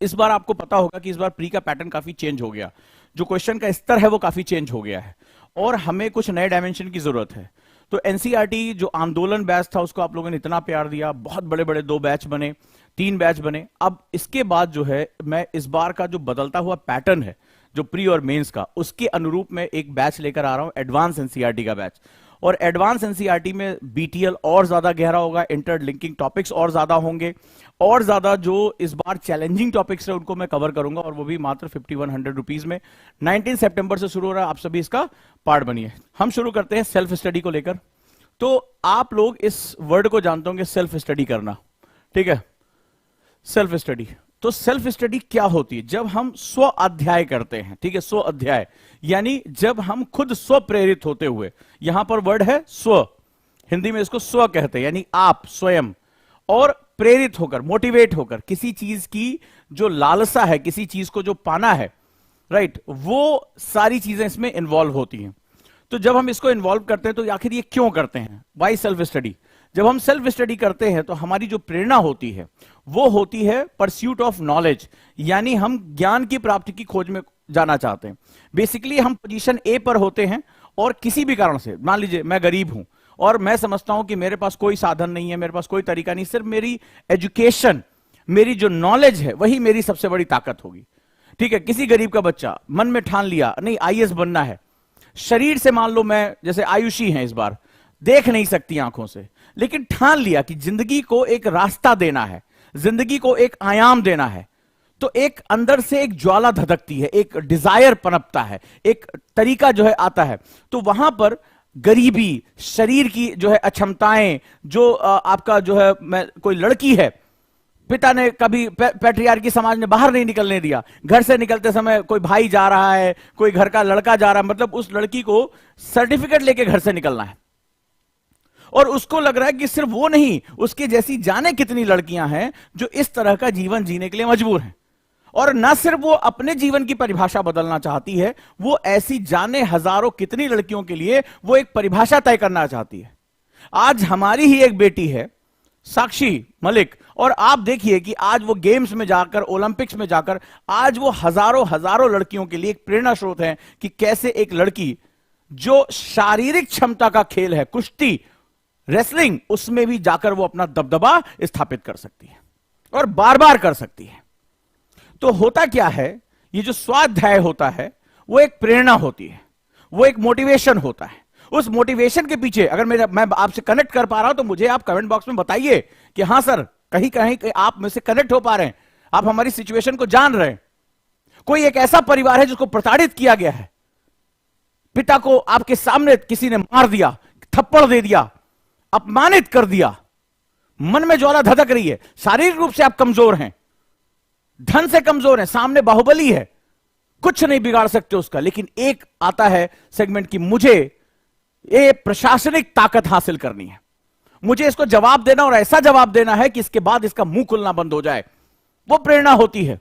इस बार आपको पता होगा कि इस बार प्री का पैटर्न काफी चेंज हो गया, जो क्वेश्चन का स्तर है वो काफी चेंज हो गया है और हमें कुछ नए डायमेंशन की जरूरत है। तो एनसीईआरटी जो आंदोलन बैच था उसको आप लोगों ने इतना प्यार दिया, बहुत बड़े बड़े 2 बैच बने, 3 बैच बने। अब इसके बाद जो है मैं इस बार का जो बदलता हुआ पैटर्न है जो प्री और मेंस का, उसके अनुरूप मैं एक बैच लेकर आ रहा हूं, एडवांस एनसीईआरटी का बैच। और एडवांस एनसीईआरटी में बीटीएल और ज्यादा गहरा होगा, इंटरलिंकिंग टॉपिक्स और ज्यादा होंगे, और ज्यादा जो इस बार चैलेंजिंग टॉपिक्स है उनको मैं कवर करूंगा, और वो भी मात्र 5100 रुपीज में। 19 सितंबर से शुरू हो रहा है, आप सभी इसका पार्ट बनिए। हम शुरू करते हैं सेल्फ स्टडी को लेकर। तो आप लोग इस वर्ड को जानते होंगे, सेल्फ स्टडी करना, ठीक है। सेल्फ स्टडी, तो सेल्फ स्टडी क्या होती है? जब हम स्व अध्याय करते हैं, ठीक है, स्व अध्याय यानी जब हम खुद स्व प्रेरित होते हुए, यहां पर वर्ड है स्व, हिंदी में इसको स्व कहते हैं, यानी आप स्वयं, और प्रेरित होकर, मोटिवेट होकर किसी चीज की जो लालसा है, किसी चीज को जो पाना है, राइट, वो सारी चीजें इसमें इन्वॉल्व होती हैं। तो जब हम इसको इन्वॉल्व करते हैं तो आखिर ये क्यों करते हैं? Why self study? जब हम सेल्फ स्टडी करते हैं तो हमारी जो प्रेरणा होती है वो होती है परस्यूट ऑफ नॉलेज, यानी हम ज्ञान की प्राप्ति की खोज में जाना चाहते हैं। बेसिकली हम पोजीशन ए पर होते हैं और किसी भी कारण से, मान लीजिए मैं गरीब हूं और मैं समझता हूं कि मेरे पास कोई साधन नहीं है, मेरे पास कोई तरीका नहीं, सिर्फ मेरी एजुकेशन, मेरी जो नॉलेज है वही मेरी सबसे बड़ी ताकत होगी, ठीक है। किसी गरीब का बच्चा मन में ठान लिया नहीं आईएएस बनना है, शरीर से मान लो मैं जैसे आयुषी हैं इस बार, देख नहीं सकती आंखों से, लेकिन ठान लिया कि जिंदगी को एक रास्ता देना है, जिंदगी को एक आयाम देना है, तो एक अंदर से एक ज्वाला धधकती है, एक डिजायर पनपता है, एक तरीका जो है आता है। तो वहां पर गरीबी, शरीर की जो है अक्षमताएं, जो आपका जो है, मैं कोई लड़की है, पिता ने कभी पैट्रियार्की समाज ने बाहर नहीं निकलने दिया, घर से निकलते समय कोई भाई जा रहा है, कोई घर का लड़का जा रहा है, मतलब उस लड़की को सर्टिफिकेट लेके घर से निकलना है, और उसको लग रहा है कि सिर्फ वो नहीं, उसके जैसी जाने कितनी लड़कियां हैं जो इस तरह का जीवन जीने के लिए मजबूर हैं। और ना सिर्फ वो अपने जीवन की परिभाषा बदलना चाहती है, वो ऐसी जाने हजारों कितनी लड़कियों के लिए वो एक परिभाषा तय करना चाहती है। आज हमारी ही एक बेटी है साक्षी मलिक, और आप देखिए कि आज वो गेम्स में जाकर, ओलंपिक्स में जाकर, आज वो हजारों हजारों लड़कियों के लिए एक प्रेरणा स्रोत है कि कैसे एक लड़की जो शारीरिक क्षमता का खेल है, कुश्ती, रेसलिंग, उसमें भी जाकर वो अपना दबदबा स्थापित कर सकती है और बार बार कर सकती है। तो होता क्या है, ये जो स्वाध्याय होता है वो एक प्रेरणा होती है, वो एक मोटिवेशन होता है। उस मोटिवेशन के पीछे अगर मैं आपसे कनेक्ट कर पा रहा हूं तो मुझे आप कमेंट बॉक्स में बताइए कि हां सर, कहीं कहीं आप मुझसे कनेक्ट हो पा रहे हैं, आप हमारी सिचुएशन को जान रहे हैं। कोई एक ऐसा परिवार है जिसको प्रताड़ित किया गया है, पिता को आपके सामने किसी ने मार दिया, थप्पड़ दे दिया, अपमानित कर दिया, मन में ज्वाला धधक रही है, शारीरिक रूप से आप कमजोर हैं, धन से कमजोर हैं, सामने बाहुबली है, कुछ नहीं बिगाड़ सकते उसका, लेकिन एक आता है सेगमेंट की मुझे ये प्रशासनिक ताकत हासिल करनी है, मुझे इसको जवाब देना और ऐसा जवाब देना है कि इसके बाद इसका मुंह खुलना बंद हो जाए। वो प्रेरणा होती है।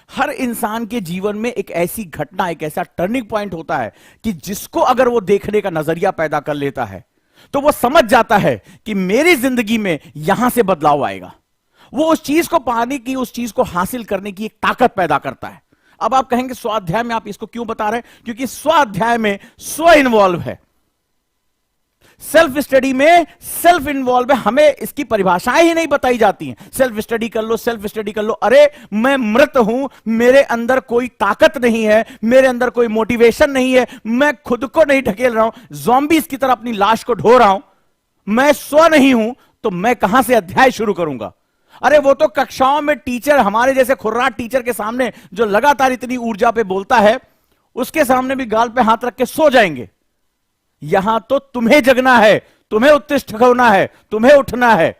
हर इंसान के जीवन में एक ऐसी घटना, एक ऐसा टर्निंग पॉइंट होता है कि जिसको अगर वो देखने का नजरिया पैदा कर लेता है तो वो समझ जाता है कि मेरी जिंदगी में यहां से बदलाव आएगा। वो उस चीज को पाने की, उस चीज को हासिल करने की एक ताकत पैदा करता है। अब आप कहेंगे स्वाध्याय में आप इसको क्यों बता रहे हैं? क्योंकि स्वाध्याय में स्व इन्वॉल्व है, सेल्फ स्टडी में सेल्फ इन्वॉल्व है। हमें इसकी परिभाषाएं ही नहीं बताई जाती हैं। सेल्फ स्टडी कर लो, सेल्फ स्टडी कर लो, अरे मैं मृत हूं, मेरे अंदर कोई ताकत नहीं है, मेरे अंदर कोई मोटिवेशन नहीं है, मैं खुद को नहीं ढकेल रहा हूं, ज़ॉम्बीज़ की तरह अपनी लाश को ढो रहा हूं, मैं स्व नहीं हूं, तो मैं कहां से अध्याय शुरू करूंगा? अरे वो तो कक्षाओं में टीचर, हमारे जैसे खुर्राट टीचर के सामने जो लगातार इतनी ऊर्जा पे बोलता है, उसके सामने भी गाल पे हाथ रख के सो जाएंगे। यहां तो तुम्हें जगना है, तुम्हें उत्तिष्ठ होना है, तुम्हें उठना है।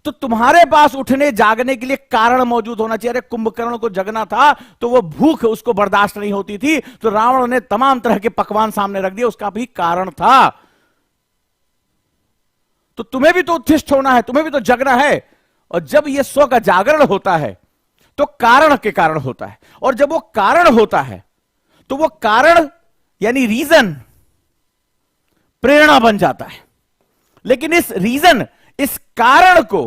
तो तुम्हारे पास उठने जागने के लिए कारण मौजूद होना चाहिए। अरे कुंभकर्ण को जगना था तो वो भूख उसको बर्दाश्त नहीं होती थी, तो रावण ने तमाम तरह के पकवान सामने रख दिए, उसका भी कारण था। तो तुम्हें भी तो उत्तिष्ठ होना है, तुम्हें भी तो जगना है। और जब यह स्व का जागरण होता है तो कारण के कारण होता है, और जब वो कारण होता है तो वो कारण यानी रीजन प्रेरणा बन जाता है। लेकिन इस रीजन, इस कारण को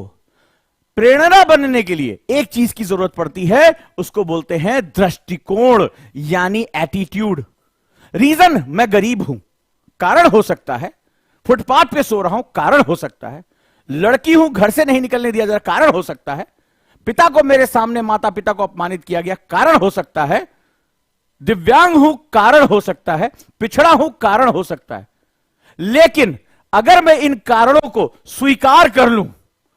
प्रेरणा बनने के लिए एक चीज की जरूरत पड़ती है, उसको बोलते हैं दृष्टिकोण, यानी एटीट्यूड। रीजन, मैं गरीब हूं, कारण हो सकता है। फुटपाथ पे सो रहा हूं, कारण हो सकता है। लड़की हूं, घर से नहीं निकलने दिया जा रहा, कारण हो सकता है। पिता को मेरे सामने, माता पिता को अपमानित किया गया, कारण हो सकता है। दिव्यांग हूं, कारण हो सकता है। पिछड़ा हूं, कारण हो सकता है। लेकिन अगर मैं इन कारणों को स्वीकार कर लूं,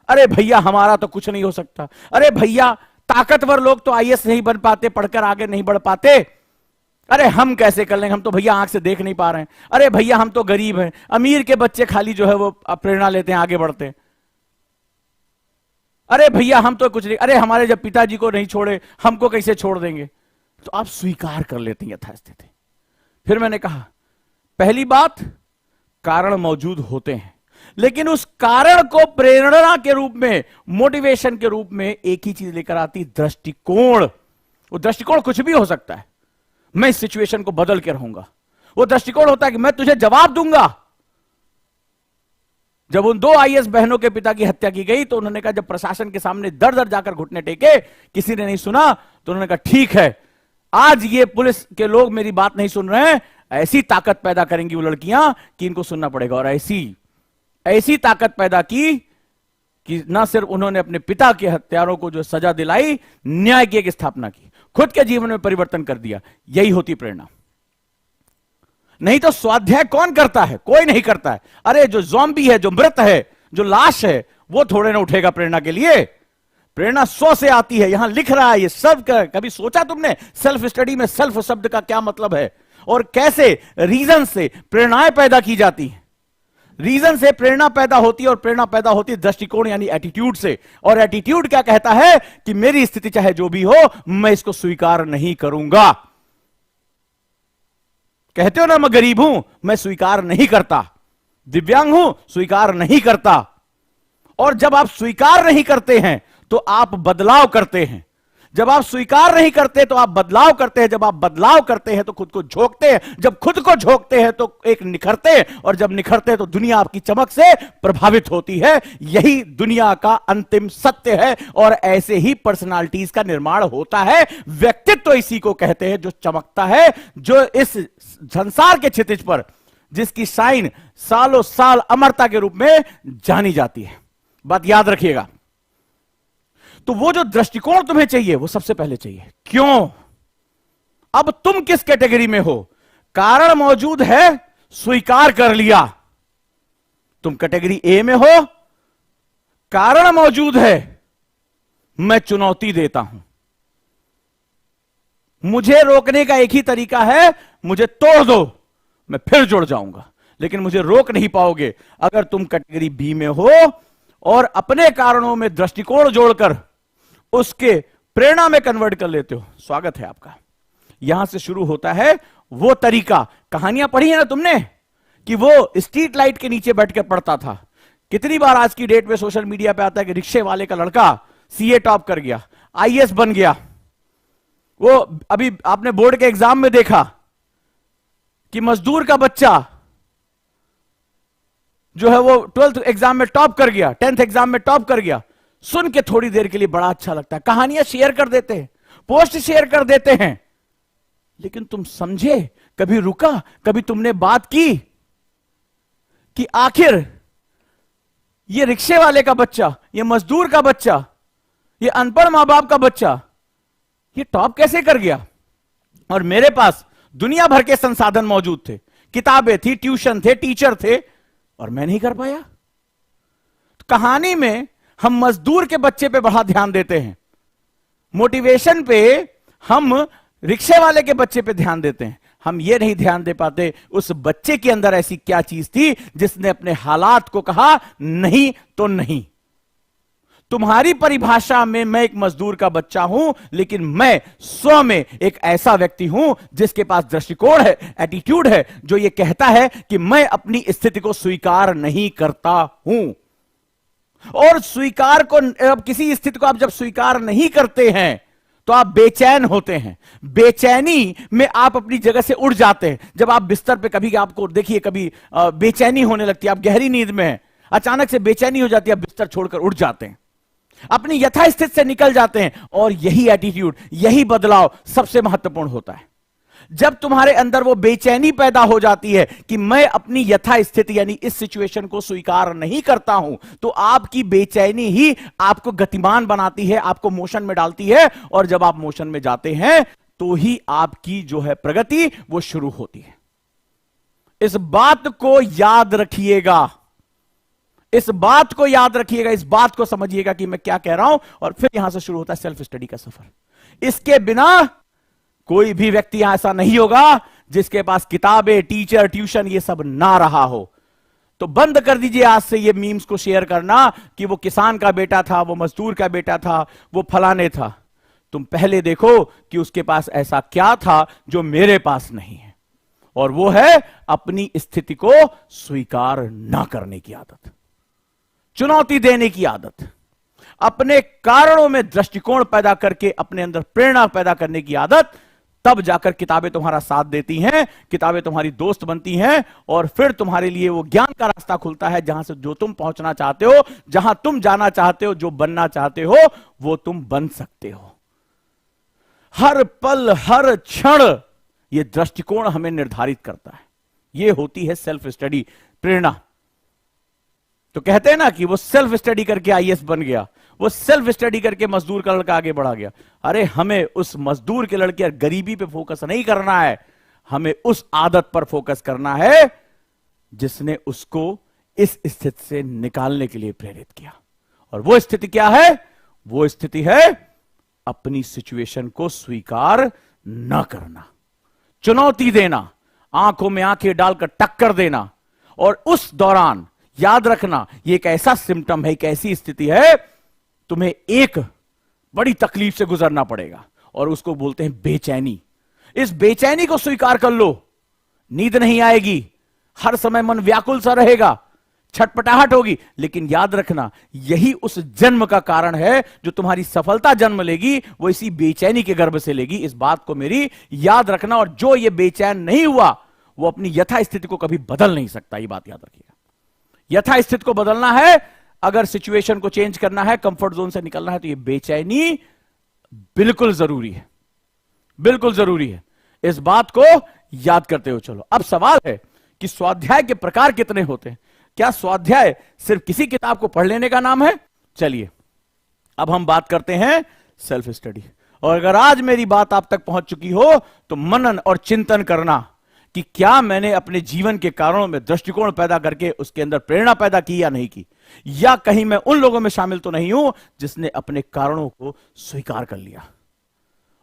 अरे भैया हमारा तो कुछ नहीं हो सकता, अरे भैया ताकतवर लोग तो आईएएस नहीं बन पाते, पढ़कर आगे नहीं बढ़ पाते, अरे हम कैसे कर लेंगे, हम तो भैया आंख से देख नहीं पा रहे हैं, अरे भैया हम तो गरीब हैं, अमीर के बच्चे खाली जो है वो प्रेरणा लेते हैं, आगे बढ़ते हैं, अरे भैया हम तो कुछ नहीं, अरे हमारे जब पिताजी को नहीं छोड़े हमको कैसे छोड़ देंगे। तो आप स्वीकार कर लेते हैं यथास्थिति। फिर मैंने कहा, पहली बात, कारण मौजूद होते हैं, लेकिन उस कारण को प्रेरणा के रूप में, मोटिवेशन के रूप में एक ही चीज लेकर आती, दृष्टिकोण। वो दृष्टिकोण कुछ भी हो सकता है। मैं इस सिचुएशन को बदल के रहूंगा। वो दृष्टिकोण होता है कि मैं तुझे जवाब दूंगा। जब उन 2 आईएएस बहनों के पिता की हत्या की गई तो उन्होंने कहा, जब प्रशासन के सामने दर दर जाकर घुटने टेके, किसी ने नहीं सुना, तो उन्होंने कहा ठीक है, आज ये पुलिस के लोग मेरी बात नहीं सुन रहे हैं, ऐसी ताकत पैदा करेंगी वो लड़कियां कि इनको सुनना पड़ेगा। और ऐसी ताकत पैदा की कि ना सिर्फ उन्होंने अपने पिता के हत्यारों को जो सजा दिलाई, न्याय की एक स्थापना की, खुद के जीवन में परिवर्तन कर दिया। यही होती प्रेरणा। नहीं तो स्वाध्याय कौन करता है? कोई नहीं करता है। अरे जो ज़ॉम्बी है, जो मृत है, जो लाश है, वो थोड़े ना उठेगा प्रेरणा के लिए। प्रेरणा 100 से आती है। यहां लिख रहा है ये सब। कभी सोचा तुमने सेल्फ स्टडी में सेल्फ शब्द का क्या मतलब है और कैसे रीजन से प्रेरणाएं पैदा की जाती हैं? रीजन से प्रेरणा पैदा होती है और प्रेरणा पैदा होती है दृष्टिकोण यानी एटीट्यूड से। और एटीट्यूड क्या कहता है कि मेरी स्थिति चाहे जो भी हो, मैं इसको स्वीकार नहीं करूंगा। कहते हो ना, मैं गरीब हूं, मैं स्वीकार नहीं करता, दिव्यांग हूं, स्वीकार नहीं करता। और जब आप स्वीकार नहीं करते हैं तो आप बदलाव करते हैं। जब आप स्वीकार नहीं करते तो आप बदलाव करते हैं। जब आप बदलाव करते हैं तो खुद को झोंकते हैं। जब खुद को झोंकते हैं तो एक निखरते हैं, और जब निखरते हैं तो दुनिया आपकी चमक से प्रभावित होती है। यही दुनिया का अंतिम सत्य है। और ऐसे ही पर्सनालिटीज का निर्माण होता है। व्यक्तित्व इसी को कहते हैं जो चमकता है, जो इस संसार के क्षितिज पर जिसकी साइन सालों साल अमरता के रूप में जानी जाती है। बात याद रखिएगा। तो वो जो दृष्टिकोण तुम्हें चाहिए वो सबसे पहले चाहिए। क्यों? अब तुम किस कैटेगरी में हो? कारण मौजूद है, स्वीकार कर लिया, तुम कैटेगरी ए में हो। कारण मौजूद है, मैं चुनौती देता हूं। मुझे रोकने का एक ही तरीका है, मुझे तोड़ दो, मैं फिर जुड़ जाऊंगा, लेकिन मुझे रोक नहीं पाओगे। अगर तुम कैटेगरी बी में हो और अपने कारणों में दृष्टिकोण जोड़कर उसके प्रेरणा में कन्वर्ट कर लेते हो, स्वागत है आपका। यहां से शुरू होता है वो तरीका। कहानियां पढ़ी है ना तुमने कि वो स्ट्रीट लाइट के नीचे बैठ कर पढ़ता था। कितनी बार आज की डेट में सोशल मीडिया पे आता है कि रिक्शे वाले का लड़का सीए टॉप कर गया, आईएएस बन गया। वो अभी आपने बोर्ड के एग्जाम में देखा कि मजदूर का बच्चा जो है वो 12th एग्जाम में टॉप कर गया, 10th एग्जाम में टॉप कर गया। सुन के थोड़ी देर के लिए बड़ा अच्छा लगता है, कहानियां शेयर कर देते हैं, पोस्ट शेयर कर देते हैं, लेकिन तुम समझे, कभी रुका, कभी तुमने बात की कि आखिर ये रिक्शे वाले का बच्चा, ये मजदूर का बच्चा, ये अनपढ़ मां बाप का बच्चा, ये टॉप कैसे कर गया? और मेरे पास दुनिया भर के संसाधन मौजूद थे, किताबें थी, ट्यूशन थे, टीचर थे, और मैं नहीं कर पाया। तो कहानी में हम मजदूर के बच्चे पे बड़ा ध्यान देते हैं, मोटिवेशन पे हम रिक्शे वाले के बच्चे पे ध्यान देते हैं। हम ये नहीं ध्यान दे पाते उस बच्चे के अंदर ऐसी क्या चीज थी जिसने अपने हालात को कहा नहीं तो नहीं। तुम्हारी परिभाषा में मैं एक मजदूर का बच्चा हूं, लेकिन मैं स्व में एक ऐसा व्यक्ति हूं जिसके पास दृष्टिकोण है, एटीट्यूड है, जो ये कहता है कि मैं अपनी स्थिति को स्वीकार नहीं करता हूं। और स्वीकार को, अब किसी स्थिति को आप जब स्वीकार नहीं करते हैं तो आप बेचैन होते हैं। बेचैनी में आप अपनी जगह से उड़ जाते हैं। जब आप बिस्तर पे, कभी आपको देखिए, कभी बेचैनी होने लगती है, आप गहरी नींद में हैं, अचानक से बेचैनी हो जाती है, आप बिस्तर छोड़कर उड़ जाते हैं। अपनी यथास्थिति से निकल जाते हैं। और यही एटीट्यूड, यही बदलाव सबसे महत्वपूर्ण होता है। जब तुम्हारे अंदर वो बेचैनी पैदा हो जाती है कि मैं अपनी यथास्थिति यानी इस सिचुएशन को स्वीकार नहीं करता हूं, तो आपकी बेचैनी ही आपको गतिमान बनाती है, आपको मोशन में डालती है। और जब आप मोशन में जाते हैं तो ही आपकी जो है प्रगति वो शुरू होती है। इस बात को याद रखिएगा, इस बात को याद रखिएगा, इस बात को समझिएगा कि मैं क्या कह रहा हूं। और फिर यहां से शुरू होता है सेल्फ स्टडी का सफर। इसके बिना कोई भी व्यक्ति यहां ऐसा नहीं होगा जिसके पास किताबें, टीचर, ट्यूशन ये सब ना रहा हो। तो बंद कर दीजिए आज से ये मीम्स को शेयर करना कि वो किसान का बेटा था, वो मजदूर का बेटा था, वो फलाने था। तुम पहले देखो कि उसके पास ऐसा क्या था जो मेरे पास नहीं है, और वो है अपनी स्थिति को स्वीकार ना करने की आदत, चुनौती देने की आदत, अपने कारणों में दृष्टिकोण पैदा करके अपने अंदर प्रेरणा पैदा करने की आदत। तब जाकर किताबें तुम्हारा साथ देती हैं, किताबें तुम्हारी दोस्त बनती हैं, और फिर तुम्हारे लिए वो ज्ञान का रास्ता खुलता है जहां से जो तुम पहुंचना चाहते हो, जहां तुम जाना चाहते हो, जो बनना चाहते हो वो तुम बन सकते हो। हर पल, हर क्षण ये दृष्टिकोण हमें निर्धारित करता है। ये होती है सेल्फ स्टडी, प्रेरणा। तो कहते हैं ना कि वो सेल्फ स्टडी करके आईएएस बन गया, वो सेल्फ स्टडी करके मजदूर का लड़का आगे बढ़ा गया। अरे हमें उस मजदूर के लड़के गरीबी पे फोकस नहीं करना है, हमें उस आदत पर फोकस करना है जिसने उसको इस स्थिति से निकालने के लिए प्रेरित किया। और वो स्थिति क्या है? वो स्थिति है अपनी सिचुएशन को स्वीकार न करना, चुनौती देना, आंखों में आंखें डालकर टक्कर देना। और उस दौरान याद रखना, ये एक ऐसा सिम्टम है, एक ऐसी स्थिति है, तुम्हें एक बड़ी तकलीफ से गुजरना पड़ेगा, और उसको बोलते हैं बेचैनी। इस बेचैनी को स्वीकार कर लो। नींद नहीं आएगी, हर समय मन व्याकुल सा रहेगा, छटपटाहट होगी, लेकिन याद रखना यही उस जन्म का कारण है जो तुम्हारी सफलता जन्म लेगी, वो इसी बेचैनी के गर्भ से लेगी। इस बात को मेरी याद रखना। और जो ये बेचैन नहीं हुआ वो अपनी यथास्थिति को कभी बदल नहीं सकता, ये बात याद रखिएगा। यथास्थिति को बदलना है, अगर सिचुएशन को चेंज करना है, कंफर्ट जोन से निकलना है, तो ये बेचैनी बिल्कुल जरूरी है, बिल्कुल जरूरी है। इस बात को याद करते हो चलो। अब सवाल है कि स्वाध्याय के प्रकार कितने होते हैं? क्या स्वाध्याय सिर्फ किसी किताब को पढ़ लेने का नाम है? चलिए अब हम बात करते हैं सेल्फ स्टडी। और अगर आज मेरी बात आप तक पहुंच चुकी हो तो मनन और चिंतन करना कि क्या मैंने अपने जीवन के कारणों में दृष्टिकोण पैदा करके उसके अंदर प्रेरणा पैदा की या नहीं की, या कहीं मैं उन लोगों में शामिल तो नहीं हूं जिसने अपने कारणों को स्वीकार कर लिया।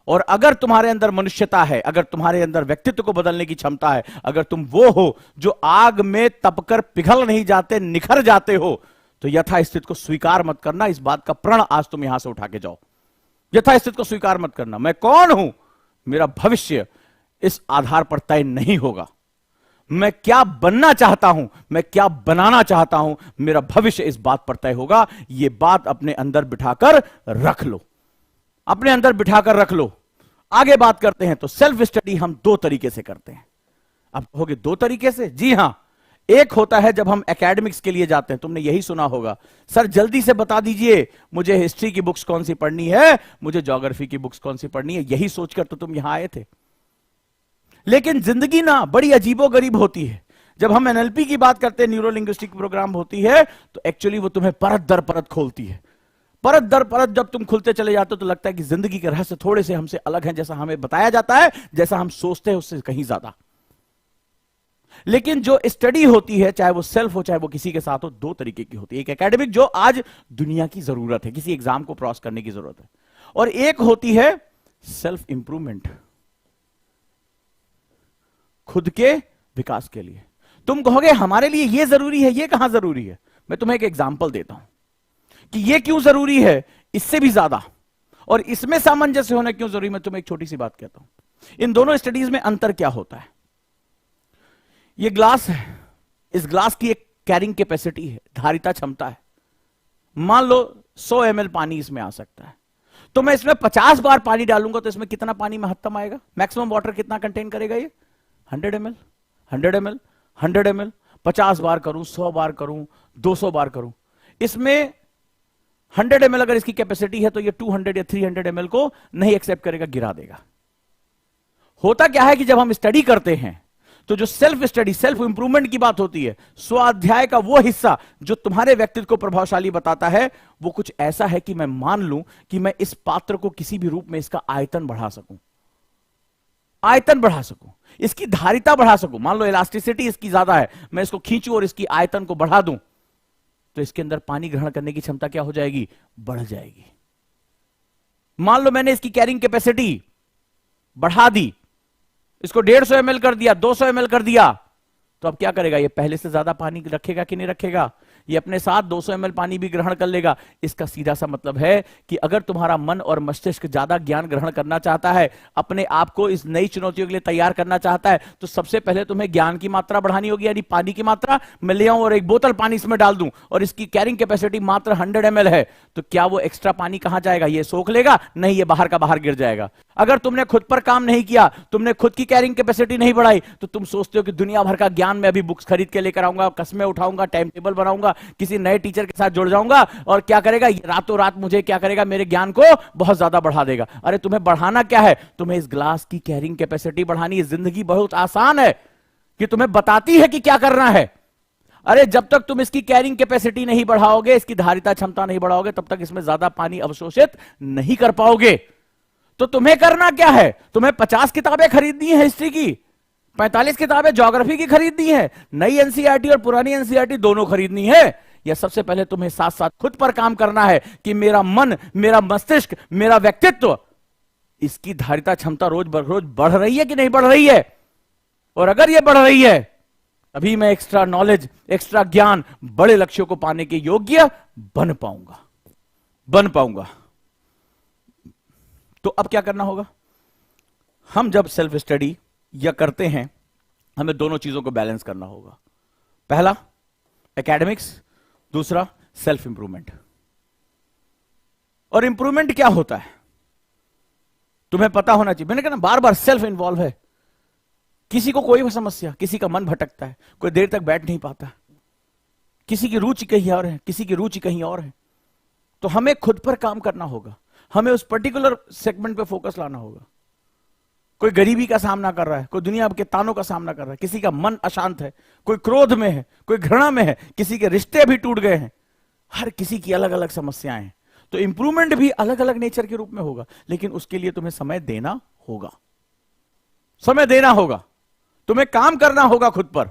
और अगर तुम्हारे अंदर मनुष्यता है, अगर तुम्हारे अंदर व्यक्तित्व को बदलने की क्षमता है, अगर तुम वो हो जो आग में तपकर पिघल नहीं जाते, निखर जाते हो, तो यथास्थिति को स्वीकार मत करना। इस बात का प्रण आज तुम यहां से उठा के जाओ। यथास्थिति को स्वीकार मत करना। मैं कौन हूं, मेरा भविष्य इस आधार पर तय नहीं होगा। मैं क्या बनना चाहता हूं, मैं क्या बनाना चाहता हूं, मेरा भविष्य इस बात पर तय होगा। यह बात अपने अंदर बिठाकर रख लो, अपने अंदर बिठाकर रख लो। आगे बात करते हैं। तो सेल्फ स्टडी हम दो तरीके से करते हैं। अब कहोगे दो तरीके से? जी हां। एक होता है जब हम एकेडमिक्स के लिए जाते हैं। तुमने यही सुना होगा, सर जल्दी से बता दीजिए मुझे हिस्ट्री की बुक्स कौन सी पढ़नी है, मुझे ज्योग्राफी की बुक्स कौन सी पढ़नी है। यही सोचकर तो तुम यहां आए थे। लेकिन जिंदगी ना बड़ी अजीबोगरीब होती है। जब हम एनएलपी की बात करते हैं, न्यूरो लिंग्विस्टिक प्रोग्राम होती है, तो एक्चुअली वो तुम्हें परत दर परत खोलती है। परत दर परत जब तुम खुलते चले जाते हो तो लगता है कि जिंदगी के रहस्य थोड़े से हमसे अलग हैं, जैसा हमें बताया जाता है, जैसा हम सोचते हैं उससे कहीं ज्यादा। लेकिन जो स्टडी होती है, चाहे वो सेल्फ हो चाहे वो किसी के साथ हो, दो तरीके की होती है। एक एकेडमिक जो आज दुनिया की जरूरत है, किसी एग्जाम को क्रॉस करने की जरूरत है, और एक होती है सेल्फ इंप्रूवमेंट, खुद के विकास के लिए। तुम कहोगे हमारे लिए यह जरूरी है, यह कहां जरूरी है? मैं तुम्हें एक एग्जांपल देता हूं कि यह क्यों जरूरी है, इससे भी ज्यादा, और इसमें सामंजस्य होना क्यों जरूरी। मैं तुम्हें एक छोटी सी बात कहता हूं। इन दोनों स्टडीज में अंतर क्या होता है? यह ग्लास है, इस ग्लास की एक कैरिंग कैपेसिटी है, धारिता क्षमता है। मान लो 100 ml पानी इसमें आ सकता है, तो मैं इसमें 50 बार पानी डालूंगा तो इसमें कितना पानी महत्तम आएगा? मैक्सिमम वाटर कितना कंटेन करेगा ये? 100 ml, 100 ml, 100 ml। 50 बार करूं, 100 बार करूं, 200 बार करूं, इसमें 100 ml अगर इसकी कैपेसिटी है तो ये 200 या 300 ml को नहीं एक्सेप्ट करेगा, गिरा देगा। होता क्या है कि जब हम स्टडी करते हैं तो जो सेल्फ स्टडी, सेल्फ इंप्रूवमेंट की बात होती है, स्वाध्याय का वो हिस्सा जो तुम्हारे व्यक्तित्व को प्रभावशाली बताता है, वो कुछ ऐसा है कि मैं मान लूं कि मैं इस पात्र को किसी भी रूप में इसका आयतन बढ़ा सकूं, आयतन बढ़ा सकूं, इसकी धारिता बढ़ा सकूं। मान लो इलास्टिसिटी इसकी ज्यादा है, मैं इसको खींचूं और इसकी आयतन को बढ़ा दूं, तो इसके अंदर पानी ग्रहण करने की क्षमता क्या हो जाएगी? बढ़ जाएगी। मान लो मैंने इसकी कैरिंग कैपेसिटी बढ़ा दी, इसको 150 ml कर दिया, 200 ml कर दिया, तो अब क्या करेगा? ये पहले से ज्यादा पानी रखेगा कि नहीं रखेगा? ये अपने साथ 200 ml पानी भी ग्रहण कर लेगा। इसका सीधा सा मतलब है कि अगर तुम्हारा मन और मस्तिष्क ज्यादा ज्ञान ग्रहण करना चाहता है, अपने आप को इस नई चुनौतियों के लिए तैयार करना चाहता है, तो सबसे पहले तुम्हें ज्ञान की मात्रा बढ़ानी होगी, यानी पानी की मात्रा। मैं ले आऊं और एक बोतल पानी इसमें डाल दूं और इसकी कैरिंग कैपेसिटी मात्र 100 ml है, तो क्या वो एक्स्ट्रा पानी कहां जाएगा? ये सोख लेगा? नहीं, ये बाहर का बाहर गिर जाएगा। अगर तुमने खुद पर काम नहीं किया, तुमने खुद की कैरिंग कैपेसिटी नहीं बढ़ाई, तो तुम सोचते हो कि दुनिया भर का ज्ञान मैं अभी बुक्स खरीद के लेकर आऊंगा, कस्में उठाऊंगा, टाइम टेबल बनाऊंगा, किसी नए टीचर के साथ जुड़ जाऊंगा और क्या करेगा? रातों रात मुझे क्या करेगा? मेरे ज्ञान को बहुत ज्यादा बढ़ा देगा। अरे तुम्हें बढ़ाना क्या है? तुम्हें इस ग्लास की कैरिंग कैपेसिटी बढ़ानी है। जिंदगी बहुत आसान है कि तुम्हें बताती है कि क्या करना है। अरे जब तक तुम इसकी कैरिंग कैपेसिटी नहीं बढ़ाओगे, इसकी धारिता क्षमता नहीं बढ़ाओगे, तब तक इसमें ज्यादा पानी अवशोषित नहीं कर पाओगे। तो तुम्हें करना क्या है? तुम्हें 50 किताबें खरीदनी है हिस्ट्री की, 45 किताबें ज्योग्राफी की खरीदनी है, नई एनसीईआरटी और पुरानी एनसीईआरटी दोनों खरीदनी है, या सबसे पहले तुम्हें साथ साथ खुद पर काम करना है कि मेरा मन, मेरा मस्तिष्क, मेरा व्यक्तित्व, इसकी धारिता क्षमता रोज बढ़ रही है कि नहीं बढ़ रही है? और अगर यह बढ़ रही है, तभी मैं एक्स्ट्रा नॉलेज, एक्स्ट्रा ज्ञान, बड़े लक्ष्यों को पाने के योग्य बन पाऊंगा। तो अब क्या करना होगा? हम जब सेल्फ स्टडी या करते हैं, हमें दोनों चीजों को बैलेंस करना होगा। पहला एकेडमिक्स, दूसरा सेल्फ इंप्रूवमेंट। और इंप्रूवमेंट क्या होता है तुम्हें पता होना चाहिए। मैंने कहा ना, बार बार सेल्फ इन्वॉल्व है। किसी को कोई भी समस्या, किसी का मन भटकता है, कोई देर तक बैठ नहीं पाता, किसी की रुचि कहीं और है, किसी की रुचि कहीं और है, तो हमें खुद पर काम करना होगा। हमें उस पर्टिकुलर सेगमेंट पे फोकस लाना होगा। कोई गरीबी का सामना कर रहा है, कोई दुनिया के तानों का सामना कर रहा है, किसी का मन अशांत है, कोई क्रोध में है, कोई घृणा में है, किसी के रिश्ते भी टूट गए हैं। हर किसी की अलग अलग समस्याएं हैं। तो इंप्रूवमेंट भी अलग अलग नेचर के रूप में होगा, लेकिन उसके लिए तुम्हें समय देना होगा, समय देना होगा, तुम्हें काम करना होगा खुद पर,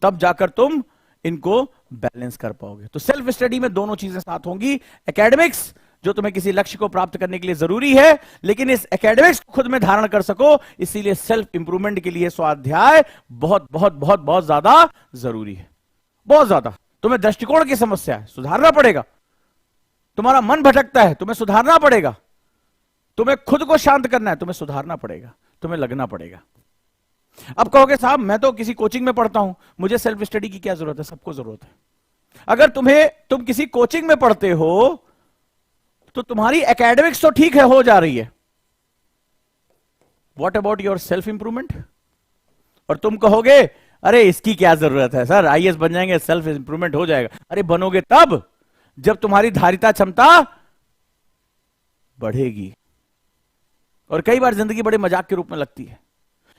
तब जाकर तुम इनको बैलेंस कर पाओगे। तो सेल्फ स्टडी में दोनों चीजें साथ होंगी। एकेडमिक्स जो तुम्हें किसी लक्ष्य को प्राप्त करने के लिए जरूरी है, लेकिन इस एकेडमिक्स को खुद में धारण कर सको, इसीलिए सेल्फ इंप्रूवमेंट के लिए स्वाध्याय बहुत बहुत बहुत बहुत ज्यादा जरूरी है। बहुत ज्यादा। तुम्हें दृष्टिकोण की समस्या है, सुधारना पड़ेगा। तुम्हारा मन भटकता है, तुम्हें सुधारना पड़ेगा। तुम्हें खुद को शांत करना है, तुम्हें सुधारना पड़ेगा, तुम्हें लगना पड़ेगा। अब कहोगे साहब मैं तो किसी कोचिंग में पढ़ता हूं, मुझे सेल्फ स्टडी की क्या जरूरत है? सबको जरूरत है। अगर तुम किसी कोचिंग में पढ़ते हो तो तुम्हारी एकेडमिक्स तो ठीक है, हो जा रही है। What about your self improvement? और तुम कहोगे अरे इसकी क्या जरूरत है सर, आईएएस बन जाएंगे, सेल्फ इंप्रूवमेंट हो जाएगा। अरे बनोगे तब जब तुम्हारी धारिता क्षमता बढ़ेगी। और कई बार जिंदगी बड़े मजाक के रूप में लगती है,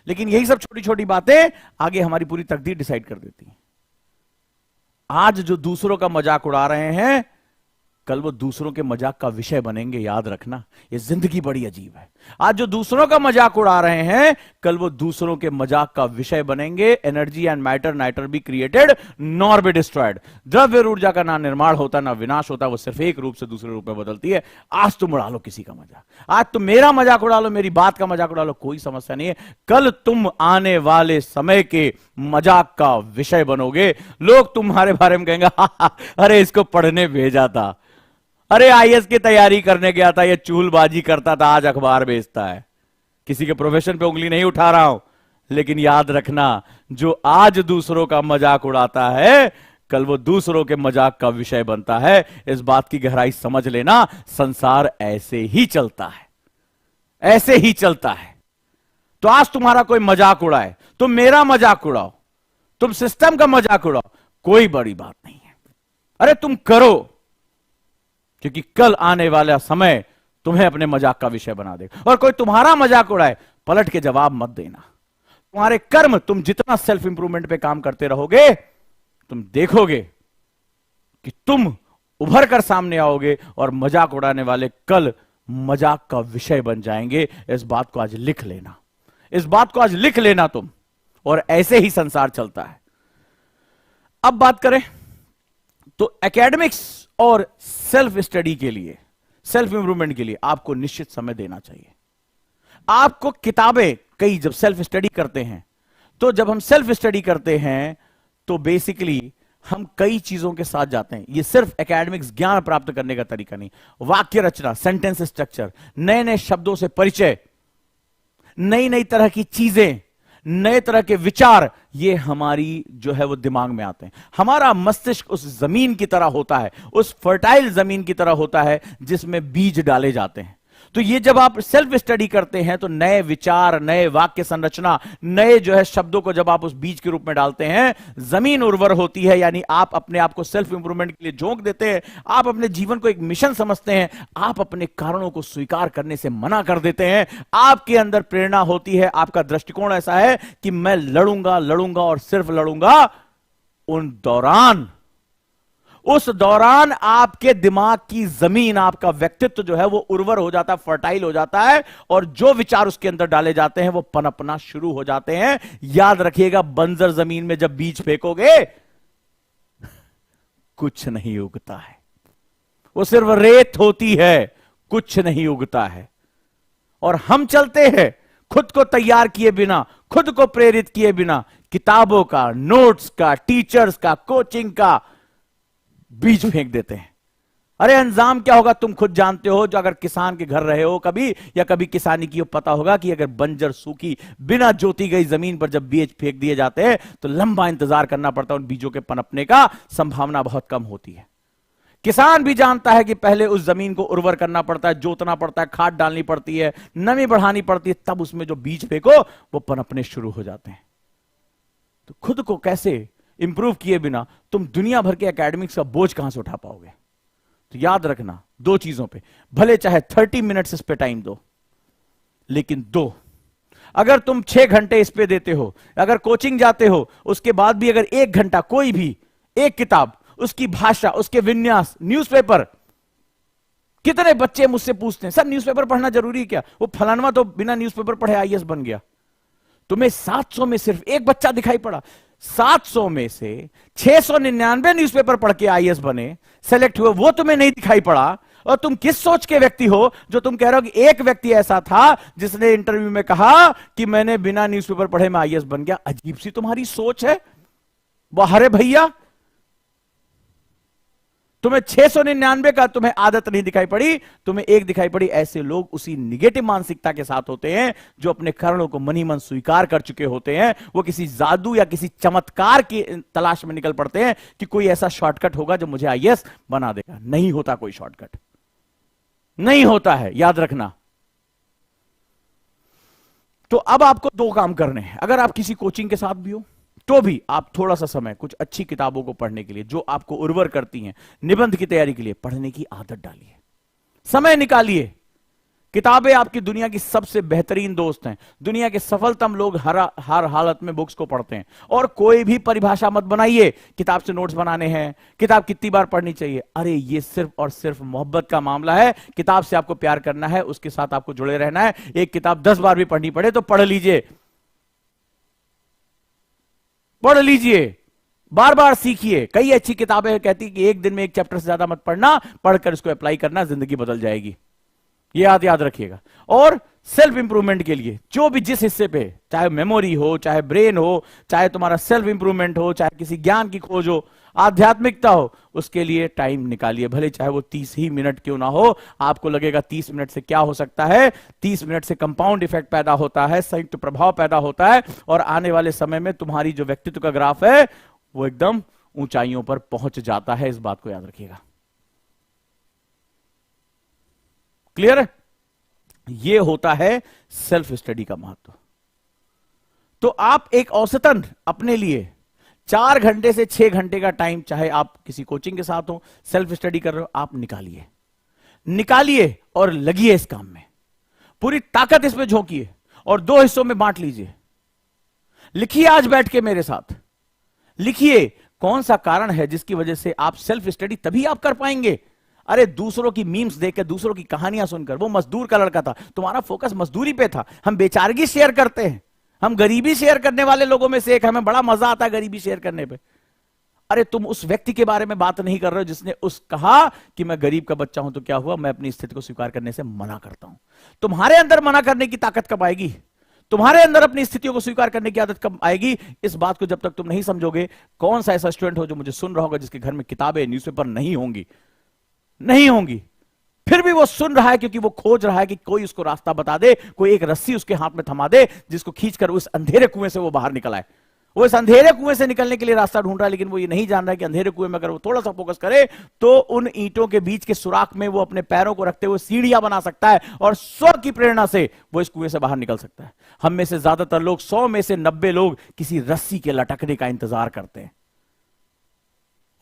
लेकिन यही सब छोटी छोटी बातें आगे हमारी पूरी तकदीर डिसाइड कर देती हैं। आज जो दूसरों का मजाक उड़ा रहे हैं, कल वो दूसरों के मजाक का विषय बनेंगे। याद रखना, ये जिंदगी बड़ी अजीब है। आज जो दूसरों का मजाक उड़ा रहे हैं, कल वो दूसरों के मजाक का विषय बनेंगे। Energy and matter neither be created nor be destroyed. द्रव्य और ऊर्जा का ना निर्माण होता ना विनाश होता, वो सिर्फ एक रूप से दूसरे रूप में बदलती है। आज तुम उड़ा लो किसी का मजाक, आज तुम मेरा मजाक उड़ा लो, मेरी बात का मजाक उड़ा लो, कोई समस्या नहीं है। कल तुम आने वाले समय के मजाक का विषय बनोगे। लोग तुम्हारे बारे में कहेंगे अरे इसको पढ़ने भेजा था, अरे आईएएस की तैयारी करने गया था, ये चूलबाजी करता था, आज अखबार बेचता है। किसी के प्रोफेशन पे उंगली नहीं उठा रहा हूं, लेकिन याद रखना, जो आज दूसरों का मजाक उड़ाता है, कल वो दूसरों के मजाक का विषय बनता है। इस बात की गहराई समझ लेना। संसार ऐसे ही चलता है, ऐसे ही चलता है। तो आज तुम्हारा कोई मजाक उड़ाए, तुम मेरा मजाक उड़ाओ, तुम सिस्टम का मजाक उड़ाओ, कोई बड़ी बात नहीं है। अरे तुम करो, क्योंकि कल आने वाला समय तुम्हें अपने मजाक का विषय बना देगा। और कोई तुम्हारा मजाक उड़ाए, पलट के जवाब मत देना। तुम्हारे कर्म, तुम जितना सेल्फ इंप्रूवमेंट पे काम करते रहोगे, तुम देखोगे कि तुम उभर कर सामने आओगे और मजाक उड़ाने वाले कल मजाक का विषय बन जाएंगे। इस बात को आज लिख लेना, इस बात को आज लिख लेना तुम। और ऐसे ही संसार चलता है। अब बात करें तो एकेडमिक्स और सेल्फ स्टडी के लिए, सेल्फ इंप्रूवमेंट के लिए आपको निश्चित समय देना चाहिए। आपको किताबें, कई जब सेल्फ स्टडी करते हैं, तो जब हम सेल्फ स्टडी करते हैं तो बेसिकली हम कई चीजों के साथ जाते हैं। ये सिर्फ एकेडमिक्स ज्ञान प्राप्त करने का तरीका नहीं, वाक्य रचना, सेंटेंस स्ट्रक्चर, नए नए शब्दों से परिचय, नई नई तरह की चीजें, नए तरह के विचार, ये हमारी जो है वो दिमाग में आते हैं। हमारा मस्तिष्क उस जमीन की तरह होता है, उस फर्टाइल जमीन की तरह होता है जिसमें बीज डाले जाते हैं। तो ये जब आप सेल्फ स्टडी करते हैं तो नए विचार, नए वाक्य संरचना, नए जो है शब्दों को जब आप उस बीज के रूप में डालते हैं, जमीन उर्वर होती है। यानी आप अपने आप को सेल्फ इंप्रूवमेंट के लिए झोंक देते हैं, आप अपने जीवन को एक मिशन समझते हैं, आप अपने कारणों को स्वीकार करने से मना कर देते हैं। आपके अंदर प्रेरणा होती है, आपका दृष्टिकोण ऐसा है कि मैं लड़ूंगा, लड़ूंगा और सिर्फ लड़ूंगा। उस दौरान आपके दिमाग की जमीन, आपका व्यक्तित्व जो है वो उर्वर हो जाता है, फर्टाइल हो जाता है, और जो विचार उसके अंदर डाले जाते हैं वो पनपना शुरू हो जाते हैं। याद रखिएगा, बंजर जमीन में जब बीज फेंकोगे कुछ नहीं उगता है, वो सिर्फ रेत होती है, कुछ नहीं उगता है। और हम चलते हैं खुद को तैयार किए बिना, खुद को प्रेरित किए बिना, किताबों का, नोट्स का, टीचर्स का, कोचिंग का बीज फेंक देते हैं। अरे अंजाम क्या होगा तुम खुद जानते हो। जो अगर किसान के घर रहे हो कभी, या कभी किसानी की पता होगा कि अगर बंजर, सूखी, बिना जोती गई जमीन पर जब बीज फेंक दिए जाते हैं तो लंबा इंतजार करना पड़ता है, उन बीजों के पनपने का संभावना बहुत कम होती है। किसान भी जानता है कि पहले उस जमीन को उर्वर करना पड़ता है, जोतना पड़ता है, खाद डालनी पड़ती है, नमी बढ़ानी पड़ती है, तब उसमें जो बीज फेंको वो पनपने शुरू हो जाते हैं। तो खुद को कैसे इंप्रूव किए बिना तुम दुनिया भर के एकेडमिक्स का बोझ कहां से उठा पाओगे। तो याद रखना, दो चीजों पे भले चाहे 30 मिनट्स इस पे टाइम दो, लेकिन दो। अगर तुम 6 घंटे इस पे देते हो, अगर कोचिंग जाते हो, उसके बाद भी अगर 1 घंटा कोई भी एक किताब, उसकी भाषा, उसके विन्यास, न्यूज़पेपर। कितने बच्चे मुझसे पूछते हैं सर न्यूज़पेपर पढ़ना जरूरी है क्या? वो फलानवा तो बिना न्यूज़पेपर पढ़े आईएएस बन गया। तुम्हें 700 में सिर्फ एक बच्चा दिखाई पड़ा, 700 में से 699 न्यूज़पेपर पढ़ के आईएएस बने, सेलेक्ट हुए, वो तुम्हें नहीं दिखाई पड़ा। और तुम किस सोच के व्यक्ति हो जो तुम कह रहे हो कि एक व्यक्ति ऐसा था जिसने इंटरव्यू में कहा कि मैंने बिना न्यूज़पेपर पढ़े मैं आईएएस बन गया। अजीब सी तुम्हारी सोच है। अरे भैया, तुम्हें 699 का तुम्हें आदत नहीं दिखाई पड़ी, तुम्हें एक दिखाई पड़ी। ऐसे लोग उसी निगेटिव मानसिकता के साथ होते हैं जो अपने कारणों को मनी मन स्वीकार कर चुके होते हैं। वो किसी जादू या किसी चमत्कार की तलाश में निकल पड़ते हैं कि कोई ऐसा शॉर्टकट होगा जो मुझे आईएएस बना देगा। नहीं होता कोई शॉर्टकट, नहीं होता है, याद रखना। तो अब आपको दो काम करने हैं। अगर आप किसी कोचिंग के साथ भी हो तो भी आप थोड़ा सा समय कुछ अच्छी किताबों को पढ़ने के लिए, जो आपको उर्वर करती हैं, निबंध की तैयारी के लिए पढ़ने की आदत डालिए, समय निकालिए। किताबें आपकी दुनिया की सबसे बेहतरीन दोस्त हैं। दुनिया के सफलतम लोग हर हालत में बुक्स को पढ़ते हैं। और कोई भी परिभाषा मत बनाइए किताब से नोट्स बनाने हैं, किताब कितनी बार पढ़नी चाहिए। अरे ये सिर्फ और सिर्फ मोहब्बत का मामला है। किताब से आपको प्यार करना है, उसके साथ आपको जुड़े रहना है। एक किताब 10 बार भी पढ़नी पड़े तो पढ़ लीजिए, पढ़ लीजिए, बार बार सीखिए। कई अच्छी किताबें कहती कि एक दिन में एक चैप्टर से ज्यादा मत पढ़ना, पढ़कर इसको अप्लाई करना, जिंदगी बदल जाएगी। ये याद रखिएगा। और सेल्फ इंप्रूवमेंट के लिए जो भी जिस हिस्से पे, चाहे मेमोरी हो, चाहे ब्रेन हो, चाहे तुम्हारा सेल्फ इंप्रूवमेंट हो, चाहे किसी ज्ञान की खोज हो, आध्यात्मिकता हो, उसके लिए टाइम निकालिए। भले चाहे वो 30 ही मिनट क्यों ना हो। आपको लगेगा 30 मिनट से क्या हो सकता है, 30 मिनट से कंपाउंड इफेक्ट पैदा होता है, संयुक्त प्रभाव पैदा होता है, और आने वाले समय में तुम्हारी जो व्यक्तित्व का ग्राफ है वो एकदम ऊंचाइयों पर पहुंच जाता है। इस बात को याद रखिएगा। क्लियर है? यह होता है सेल्फ स्टडी का महत्व। तो आप एक औसतन अपने लिए 4 घंटे से 6 घंटे का टाइम, चाहे आप किसी कोचिंग के साथ हो, सेल्फ स्टडी कर रहे हो, आप निकालिए। निकालिए और लगिए इस काम में, पूरी ताकत इसमें झोंकिए और दो हिस्सों में बांट लीजिए। लिखिए आज बैठ के मेरे साथ, लिखिए कौन सा कारण है जिसकी वजह से आप सेल्फ स्टडी तभी आप कर पाएंगे। अरे दूसरों की मीम्स देखकर, दूसरों की कहानियां सुनकर, वो मजदूर का लड़का था, तुम्हारा फोकस मजदूरी पे था। हम बेचारगी शेयर करते हैं, हम गरीबी शेयर करने वाले लोगों में से एक, हमें बड़ा मजा आता है गरीबी शेयर करने पे। अरे तुम उस व्यक्ति के बारे में बात नहीं कर रहे हो जिसने उस कहा कि मैं गरीब का बच्चा हूं तो क्या हुआ, मैं अपनी स्थिति को स्वीकार करने से मना करता हूं। तुम्हारे अंदर मना करने की ताकत कब आएगी, तुम्हारे अंदर अपनी स्थितियों को स्वीकार करने की आदत कब आएगी, इस बात को जब तक तुम नहीं समझोगे। कौन सा ऐसा स्टूडेंट हो जो मुझे सुन रहा होगा जिसके घर में किताबें, न्यूज़पेपर नहीं होंगी, नहीं होंगी, फिर भी वो सुन रहा है क्योंकि वो खोज रहा है कि कोई उसको रास्ता बता दे, कोई एक रस्सी उसके हाथ में थमा दे जिसको खींचकर उस अंधेरे कुएं से वो बाहर निकल आए। वो इस अंधेरे कुएं से निकलने के लिए रास्ता ढूंढ रहा है, लेकिन वो ये नहीं जान रहा है कि अंधेरे कुएं में अगर वो थोड़ा सा फोकस करे तो उन ईंटों के बीच के सुराख में वो अपने पैरों को रखते हुए सीढ़ियां बना सकता है और स्व की प्रेरणा से वो इस कुएं से बाहर निकल सकता है। हम में से ज्यादातर लोग, 100 में से 90 लोग किसी रस्सी के लटकने का इंतजार करते हैं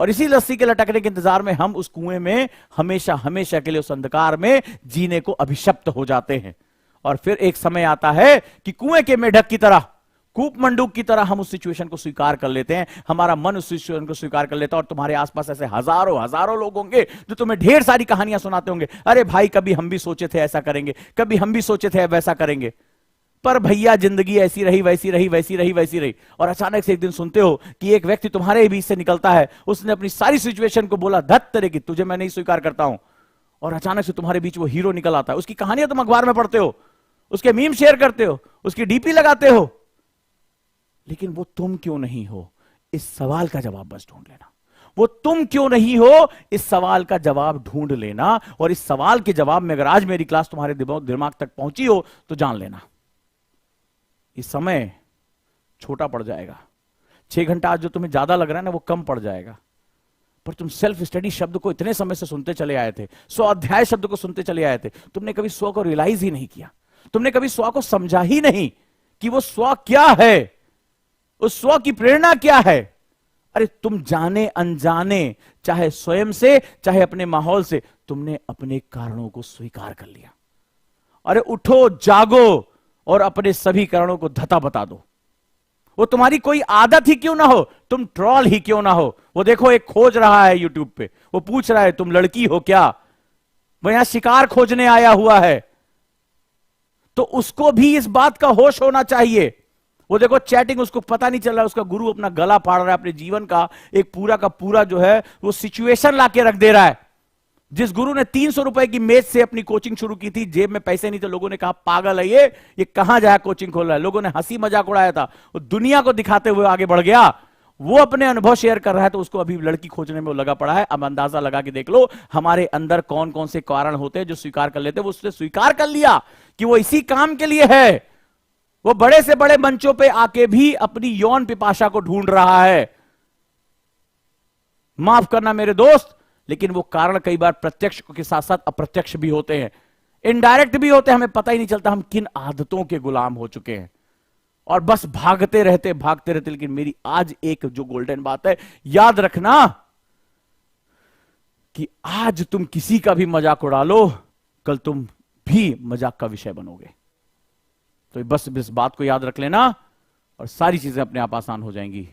और इसी रस्सी के लटकने के इंतजार में हम उस कुएं में हमेशा हमेशा के लिए उस अंधकार में जीने को अभिशप्त हो जाते हैं। और फिर एक समय आता है कि कुएं के मेढक की तरह, कूप मंडूक की तरह हम उस सिचुएशन को स्वीकार कर लेते हैं, हमारा मन उस सिचुएशन को स्वीकार कर लेता है। और तुम्हारे आसपास ऐसे हजारों हजारों लोग होंगे जो तुम्हें ढेर सारी कहानियां सुनाते होंगे, अरे भाई कभी हम भी सोचे थे ऐसा करेंगे, कभी हम भी सोचे थे वैसा करेंगे, पर भैया जिंदगी ऐसी रही, वैसी रही, वैसी रही, वैसी रही। और अचानक से एक दिन सुनते हो कि एक व्यक्ति तुम्हारे बीच से निकलता है, उसने अपनी सारी सिचुएशन को बोला, धत तेरे की, तुझे मैं नहीं स्वीकार करता हूं। और अचानक से तुम्हारे बीच वो हीरो निकल आता है, उसकी कहानियां तुम अखबार में पढ़ते हो, उसके मीम शेयर करते हो, उसकी डीपी लगाते हो, लेकिन वो तुम क्यों नहीं हो, इस सवाल का जवाब बस ढूंढ लेना। वो तुम क्यों नहीं हो, इस सवाल का जवाब ढूंढ लेना। और इस सवाल के जवाब में अगर आज मेरी क्लास तुम्हारे दिमाग तक पहुंची हो तो जान लेना इस समय छोटा पड़ जाएगा। 6 घंटा आज जो तुम्हें ज्यादा लग रहा है ना, वो कम पड़ जाएगा। पर तुम सेल्फ स्टडी शब्द को इतने समय से सुनते चले आए थे, 100 अध्याय शब्द को सुनते चले आए थे, तुमने कभी स्व को रियलाइज ही नहीं किया, तुमने कभी स्व को समझा ही नहीं कि वो स्व क्या है, उस स्व की प्रेरणा क्या है। अरे तुम जाने अनजाने, चाहे स्वयं से चाहे अपने माहौल से, तुमने अपने कारणों को स्वीकार कर लिया। अरे उठो, जागो और अपने सभी कारणों को धता बता दो। वो तुम्हारी कोई आदत ही क्यों ना हो, तुम ट्रॉल ही क्यों ना हो। वो देखो एक खोज रहा है यूट्यूब पे, वो पूछ रहा है तुम लड़की हो क्या, वो यहां शिकार खोजने आया हुआ है, तो उसको भी इस बात का होश होना चाहिए। वो देखो चैटिंग, उसको पता नहीं चल रहा, उसका गुरु अपना गला फाड़ रहा है, अपने जीवन का एक पूरा का पूरा जो है वो सिचुएशन लाके रख दे रहा है। जिस गुरु ने 300 रुपए की मेज से अपनी कोचिंग शुरू की थी, जेब में पैसे नहीं थे, लोगों ने कहा पागल है ये कहां जाए कोचिंग खोल रहा है, लोगों ने हंसी मजाक उड़ाया था, वो दुनिया को दिखाते हुए आगे बढ़ गया। वो अपने अनुभव शेयर कर रहा है तो उसको अभी लड़की खोजने में वो लगा पड़ा है। अब अंदाजा लगा के देख लो हमारे अंदर कौन कौन से कारण होते हैं जो स्वीकार कर लेते हैं। वो उसने स्वीकार कर लिया कि वो इसी काम के लिए है, वो बड़े से बड़े मंचों पे आके भी अपनी यौन पिपाशा को ढूंढ रहा है। माफ करना मेरे दोस्त, लेकिन वो कारण कई बार प्रत्यक्ष के साथ साथ अप्रत्यक्ष भी होते हैं, इनडायरेक्ट भी होते हैं, हमें पता ही नहीं चलता हम किन आदतों के गुलाम हो चुके हैं और बस भागते रहते। लेकिन मेरी आज एक जो गोल्डन बात है, याद रखना कि आज तुम किसी का भी मजाक उड़ा लो, कल तुम भी मजाक का विषय बनोगे। तो बस इस बात को याद रख लेना और सारी चीजें अपने आप आसान हो जाएंगी।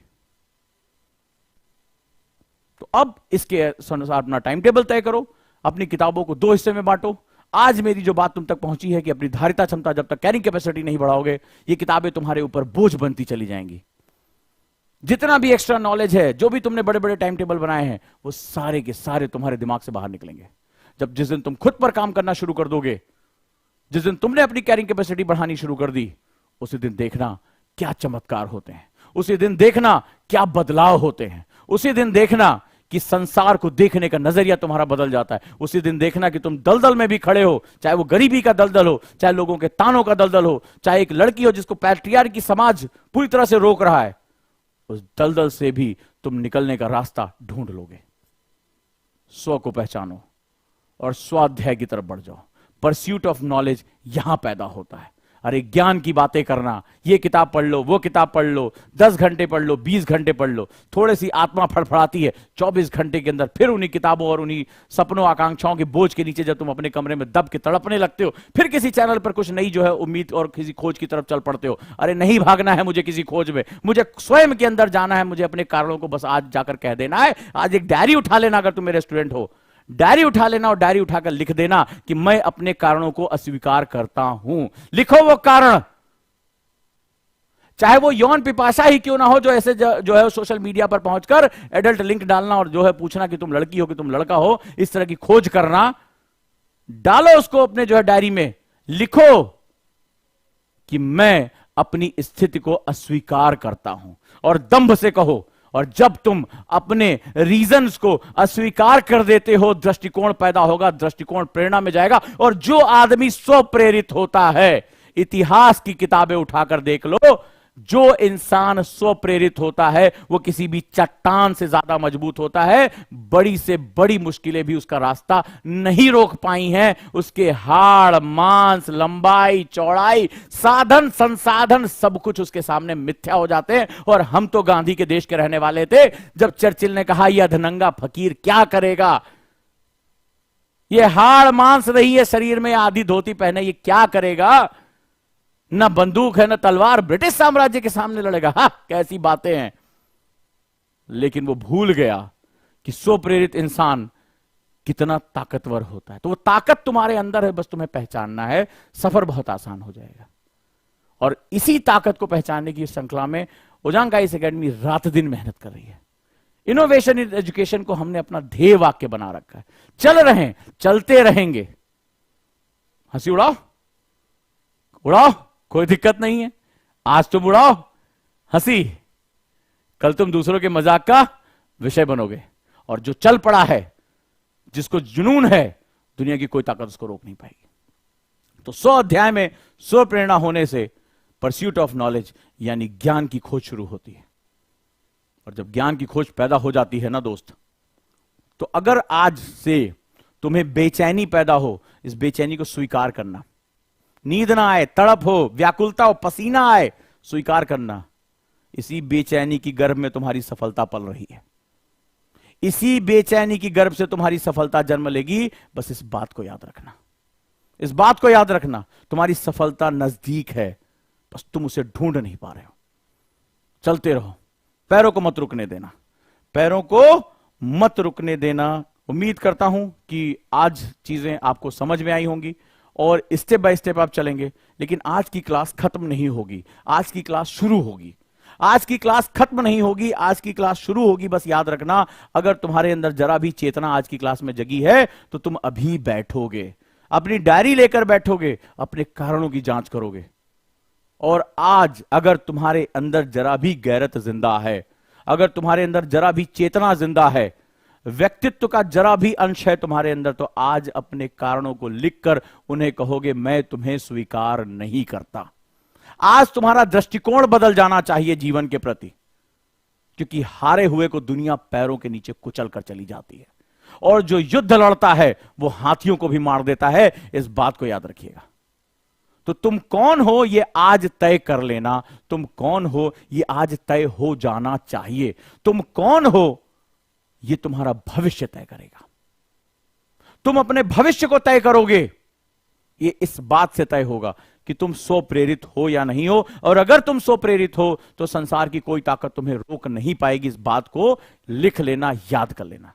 तो अब इसके अनुसार अपना टाइम टेबल तय करो, अपनी किताबों को 2 हिस्से में बांटो। आज मेरी जो बात तुम तक पहुंची है कि अपनी धारिता क्षमता जब तक कैरिंग कैपेसिटी नहीं बढ़ाओगे, ये किताबें तुम्हारे ऊपर बोझ बनती चली जाएंगी। जितना भी एक्स्ट्रा नॉलेज है, जो भी तुमने बड़े बड़े टाइम टेबल बनाए हैं, वो सारे के सारे तुम्हारे दिमाग से बाहर निकलेंगे। जब जिस दिन तुम खुद पर काम करना शुरू कर दोगे, जिस दिन तुमने अपनी कैरिंग कैपेसिटी बढ़ानी शुरू कर दी, उसी दिन देखना क्या चमत्कार होते हैं, उसी दिन देखना क्या बदलाव होते हैं, उसी दिन देखना कि संसार को देखने का नजरिया तुम्हारा बदल जाता है। उसी दिन देखना कि तुम दलदल में भी खड़े हो, चाहे वो गरीबी का दलदल हो, चाहे लोगों के तानों का दलदल हो, चाहे एक लड़की हो जिसको पैट्रियार्की समाज पूरी तरह से रोक रहा है, उस दलदल से भी तुम निकलने का रास्ता ढूंढ लोगे। स्व को पहचानो और स्वाध्याय की तरफ बढ़ जाओ। परस्यूट ऑफ नॉलेज यहां पैदा होता है। अरे ज्ञान की बातें करना, ये किताब पढ़ लो, वो किताब पढ़ लो, 10 घंटे पढ़ लो, 20 घंटे पढ़ लो, थोड़ी सी आत्मा फड़फड़ाती है, 24 घंटे के अंदर फिर उन्हीं किताबों और उन्हीं सपनों आकांक्षाओं के बोझ के नीचे जब तुम अपने कमरे में दब के तड़पने लगते हो, फिर किसी चैनल पर कुछ नई जो है उम्मीद और किसी खोज की तरफ चल पड़ते हो। अरे नहीं भागना है मुझे किसी खोज में, मुझे स्वयं के अंदर जाना है, मुझे अपने कारणों को बस आज जाकर कह देना है। आज एक डायरी उठा लेना, अगर तुम मेरे स्टूडेंट हो, डायरी उठा लेना और डायरी उठाकर लिख देना कि मैं अपने कारणों को अस्वीकार करता हूं। लिखो वो कारण, चाहे वो यौन पिपासा ही क्यों ना हो, जो ऐसे जो है सोशल मीडिया पर पहुंचकर एडल्ट लिंक डालना और जो है पूछना कि तुम लड़की हो कि तुम लड़का हो, इस तरह की खोज करना, डालो उसको अपने जो है डायरी में। लिखो कि मैं अपनी स्थिति को अस्वीकार करता हूं, और दंभ से कहो। और जब तुम अपने रीजंस को अस्वीकार कर देते हो, दृष्टिकोण पैदा होगा, दृष्टिकोण प्रेरणा में जाएगा। और जो आदमी स्व प्रेरित होता है, इतिहास की किताबें उठाकर देख लो, जो इंसान स्व प्रेरित होता है वो किसी भी चट्टान से ज्यादा मजबूत होता है। बड़ी से बड़ी मुश्किलें भी उसका रास्ता नहीं रोक पाई हैं। उसके हाड़, मांस, लंबाई, चौड़ाई, साधन, संसाधन सब कुछ उसके सामने मिथ्या हो जाते हैं। और हम तो गांधी के देश के रहने वाले थे जब चर्चिल ने कहा यह अधनंगा फकीर क्या करेगा, ये हाड़ मांस रही है शरीर में, आधी धोती पहने, ये क्या करेगा, न बंदूक है न तलवार, ब्रिटिश साम्राज्य के सामने लड़ेगा। हा, कैसी बातें हैं। लेकिन वो भूल गया कि स्व प्रेरित इंसान कितना ताकतवर होता है। तो वो ताकत तुम्हारे अंदर है, बस तुम्हें पहचानना है, सफर बहुत आसान हो जाएगा। और इसी ताकत को पहचानने की श्रृंखला में उजांग गाइस एकेडमी रात दिन मेहनत कर रही है। इनोवेशन इन एजुकेशन को हमने अपना ध्येय वाक्य बना रखा है। चल रहे हैं, चलते रहेंगे। हंसी उड़ाओ, उड़ाओ, कोई दिक्कत नहीं है। आज तुम उड़ाओ हंसी, कल तुम दूसरों के मजाक का विषय बनोगे। और जो चल पड़ा है, जिसको जुनून है, दुनिया की कोई ताकत उसको रोक नहीं पाएगी। तो 100 अध्याय में स्व प्रेरणा होने से परस्यूट ऑफ नॉलेज यानी ज्ञान की खोज शुरू होती है। और जब ज्ञान की खोज पैदा हो जाती है ना दोस्त, तो अगर आज से तुम्हें बेचैनी पैदा हो, इस बेचैनी को स्वीकार करना। नींद ना आए, तड़प हो, व्याकुलता हो, पसीना आए, स्वीकार करना। इसी बेचैनी की गर्भ में तुम्हारी सफलता पल रही है। इसी बेचैनी की गर्भ से तुम्हारी सफलता जन्म लेगी। बस इस बात को याद रखना, इस बात को याद रखना, तुम्हारी सफलता नजदीक है, बस तुम उसे ढूंढ नहीं पा रहे हो। चलते रहो, पैरों को मत रुकने देना, पैरों को मत रुकने देना। उम्मीद करता हूं कि आज चीजें आपको समझ में आई होंगी और स्टेप बाय स्टेप आप चलेंगे। लेकिन आज की क्लास खत्म नहीं होगी, आज की क्लास शुरू होगी। आज की क्लास खत्म नहीं होगी, आज की क्लास शुरू होगी। बस याद रखना, अगर तुम्हारे अंदर जरा भी चेतना आज की क्लास में जगी है तो तुम अभी बैठोगे, अपनी डायरी लेकर बैठोगे, अपने कारणों की जांच करोगे। और आज अगर तुम्हारे अंदर जरा भी गैरत जिंदा है, अगर तुम्हारे अंदर जरा भी चेतना जिंदा है, व्यक्तित्व का जरा भी अंश है तुम्हारे अंदर, तो आज अपने कारणों को लिखकर उन्हें कहोगे मैं तुम्हें स्वीकार नहीं करता। आज तुम्हारा दृष्टिकोण बदल जाना चाहिए जीवन के प्रति, क्योंकि हारे हुए को दुनिया पैरों के नीचे कुचल कर चली जाती है, और जो युद्ध लड़ता है वो हाथियों को भी मार देता है। इस बात को याद रखिएगा। तो तुम कौन हो ये आज तय कर लेना, तुम कौन हो ये आज तय हो जाना चाहिए। तुम कौन हो ये तुम्हारा भविष्य तय करेगा। तुम अपने भविष्य को तय करोगे, ये इस बात से तय होगा कि तुम स्व प्रेरित हो या नहीं हो। और अगर तुम स्व प्रेरित हो तो संसार की कोई ताकत तुम्हें रोक नहीं पाएगी। इस बात को लिख लेना, याद कर लेना।